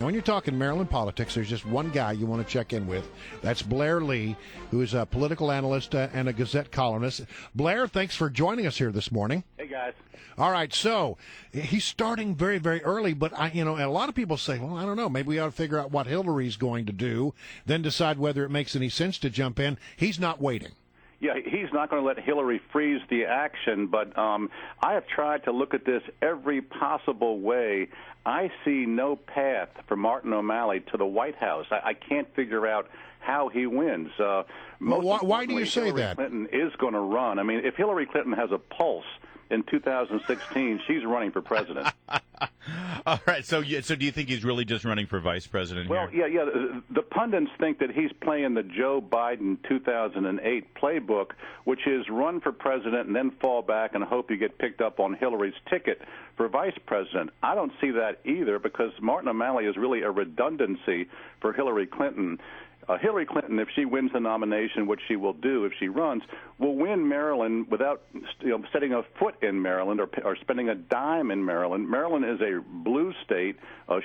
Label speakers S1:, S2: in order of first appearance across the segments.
S1: When you're talking Maryland politics, there's just one guy you want to check in with. That's Blair Lee, who is a political analyst and a Gazette columnist. Blair, thanks for joining us here this morning.
S2: Hey, guys.
S1: All right, so he's starting very, very early, but and a lot of people say, well, I don't know, maybe we ought to figure out what Hillary's going to do, then decide whether it makes any sense to jump in. He's not waiting.
S2: Yeah, he's not going to let Hillary freeze the action, but I have tried to look at this every possible way. I see no path for Martin O'Malley to the White House. I can't figure out how he wins.
S1: Why do you say
S2: Hillary
S1: that?
S2: Clinton is going to run. I mean, if Hillary Clinton has a pulse in 2016, she's running for president.
S3: All right. So do you think he's really just running for vice president
S2: Well,
S3: here?
S2: yeah. The pundits think that he's playing the Joe Biden 2008 playbook, which is run for president and then fall back and hope you get picked up on Hillary's ticket for vice president. I don't see that either, because Martin O'Malley is really a redundancy for Hillary Clinton. Hillary Clinton, if she wins the nomination, which she will do if she runs, will win Maryland without setting a foot in Maryland or spending a dime in Maryland. Maryland is a blue state.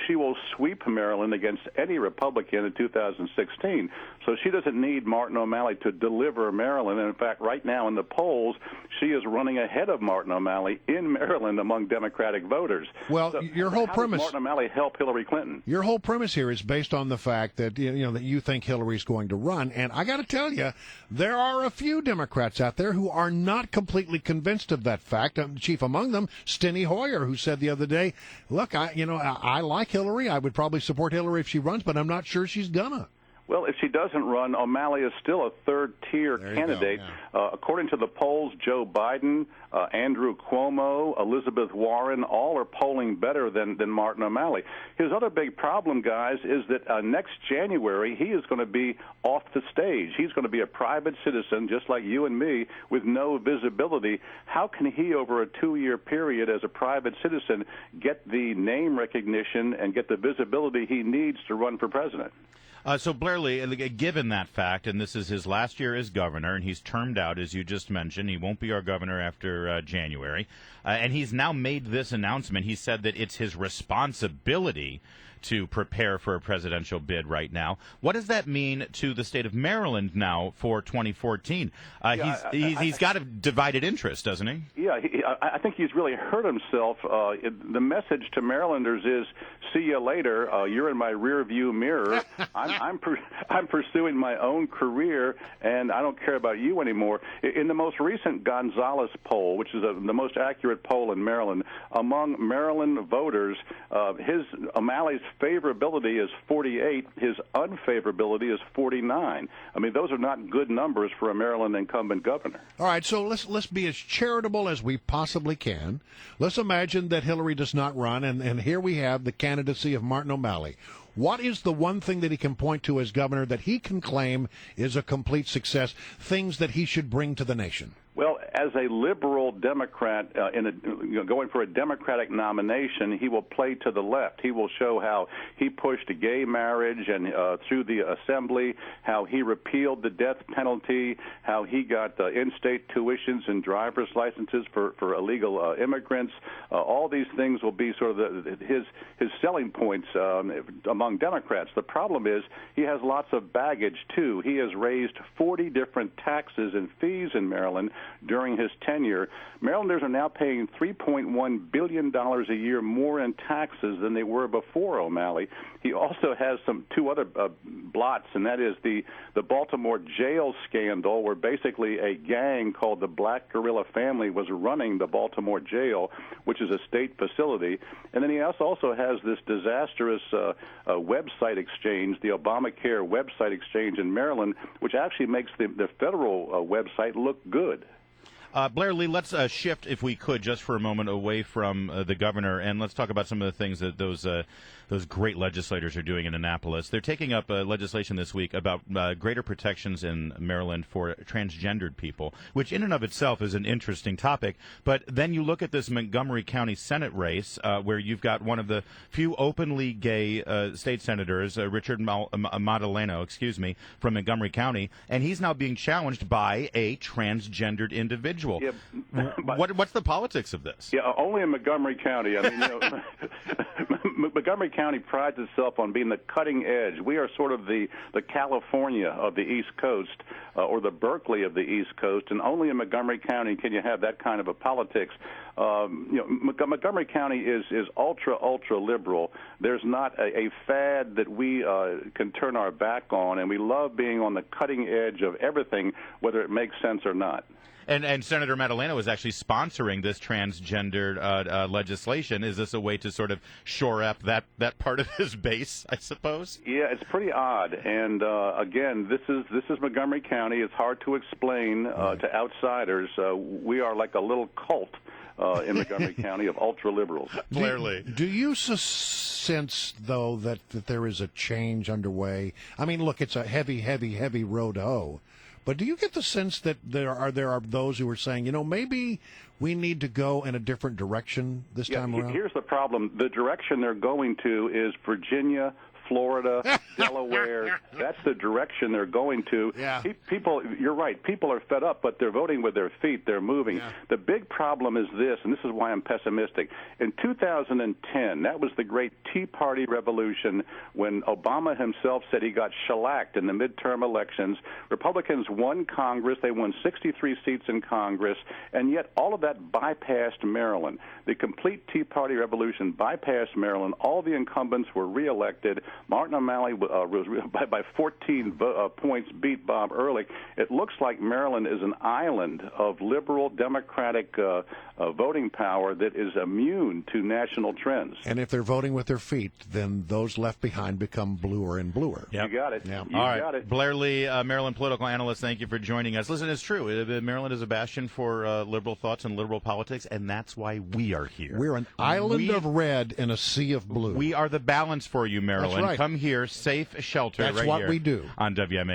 S2: She will sweep Maryland against any Republican in 2016. So she doesn't need Martin O'Malley to deliver Maryland. And in fact, right now in the polls, she is running ahead of Martin O'Malley in Maryland among Democratic voters.
S1: Well,
S2: so
S1: your whole
S2: how
S1: premise,
S2: does Martin O'Malley help Hillary Clinton?
S1: Your whole premise here is based on the fact that that you think Hillary's going to run, and I got to tell you, there are a few Democrats out there who are not completely convinced of that fact. Chief among them, Steny Hoyer, who said the other day, "Look, I like Hillary. I would probably support Hillary if she runs, but I'm not sure she's gonna."
S2: Well, if she doesn't run, O'Malley is still a third-tier candidate. According to the polls, Joe Biden, Andrew Cuomo, Elizabeth Warren, all are polling better than Martin O'Malley. His other big problem, guys, is that next January he is going to be off the stage. He's going to be a private citizen, just like you and me, with no visibility. How can he, over a 2-year period as a private citizen, get the name recognition and get the visibility he needs to run for president?
S3: So, Blair Lee, given that fact, and this is his last year as governor, and he's termed out, as you just mentioned, he won't be our governor after January, and he's now made this announcement. He said that it's his responsibility to prepare for a presidential bid right now. What does that mean to the state of Maryland now for 2014? He's got a divided interest, doesn't he?
S2: Yeah, I think he's really hurt himself. The message to Marylanders is, see you later. You're in my rear view mirror. I'm pursuing my own career, and I don't care about you anymore. In the most recent Gonzales poll, which is the most accurate poll in Maryland, among Maryland voters, O'Malley's favorability is 48. His unfavorability is 49. I mean, those are not good numbers for a Maryland incumbent governor.
S1: All right, so let's be as charitable as we possibly can. Let's imagine that Hillary does not run, and here we have the candidacy of Martin O'Malley. What is the one thing that he can point to as governor that he can claim is a complete success, things that he should bring to the nation?
S2: Well, as a liberal Democrat going for a Democratic nomination, he will play to the left. He will show how he pushed gay marriage and through the assembly, how he repealed the death penalty, how he got in-state tuitions and driver's licenses for illegal immigrants. All these things will be sort of his selling points among Democrats. The problem is he has lots of baggage, too. He has raised 40 different taxes and fees in Maryland during his tenure. Marylanders are now paying $3.1 billion a year more in taxes than they were before O'Malley. He also has two other blots, and that is the Baltimore jail scandal, where basically a gang called the Black Guerrilla Family was running the Baltimore jail, which is a state facility. And then he also has this disastrous website exchange, the Obamacare website exchange in Maryland, which actually makes the federal website look good.
S3: Blair Lee, let's shift, if we could, just for a moment away from the governor, and let's talk about some of the things that those great legislators are doing in Annapolis. They're taking up legislation this week about greater protections in Maryland for transgendered people, which in and of itself is an interesting topic. But then you look at this Montgomery County Senate race, where you've got one of the few openly gay state senators, Richard Madaleno, from Montgomery County, and he's now being challenged by a transgendered individual. Yeah, what's the politics of this?
S2: Yeah, only in Montgomery County. I mean, Montgomery County County prides itself on being the cutting edge. We are sort of the California of the East Coast, or the Berkeley of the East Coast, and only in Montgomery County can you have that kind of a politics. Montgomery County is ultra liberal. There's not a fad that we can turn our back on, and we love being on the cutting edge of everything, whether it makes sense or not.
S3: And Senator Madalena was actually sponsoring this transgendered legislation. Is this a way to sort of shore up that part of his base, I suppose?
S2: Yeah, it's pretty odd. And again, this is Montgomery County. It's hard to explain to outsiders. We are like a little cult in Montgomery County of ultra liberals.
S3: Blair Lee.
S1: Do you sense, though, that there is a change underway? I mean, look, it's a heavy road to hoe. But do you get the sense that there are those who are saying, maybe we need to go in a different direction this time around?
S2: Here's the problem. The direction they're going to is Virginia, Florida, Delaware. That's the direction they're going to.
S1: Yeah.
S2: People, you're right. People are fed up, but they're voting with their feet. They're moving.
S1: Yeah.
S2: The big problem is this, and this is why I'm pessimistic. In 2010, that was the great Tea Party revolution when Obama himself said he got shellacked in the midterm elections. Republicans won Congress. They won 63 seats in Congress, and yet all of that bypassed Maryland. The complete Tea Party revolution bypassed Maryland. All the incumbents were reelected. Martin O'Malley by 14 points beat Bob Ehrlich. It looks like Maryland is an island of liberal Democratic voting power that is immune to national trends.
S1: And if they're voting with their feet, then those left behind become bluer and bluer.
S3: Yep.
S2: You got it.
S1: Yeah.
S2: You
S3: got
S2: it.
S3: Blair Lee, Maryland political analyst, thank you for joining us. Listen, it's true. Maryland is a bastion for liberal thoughts and liberal politics, and that's why we are here.
S1: We're an island of red in a sea of blue.
S3: We are the balance for you, Maryland.
S1: That's right.
S3: Come here, safe shelter
S1: That's
S3: right
S1: what
S3: here
S1: we do.
S3: on WMAL.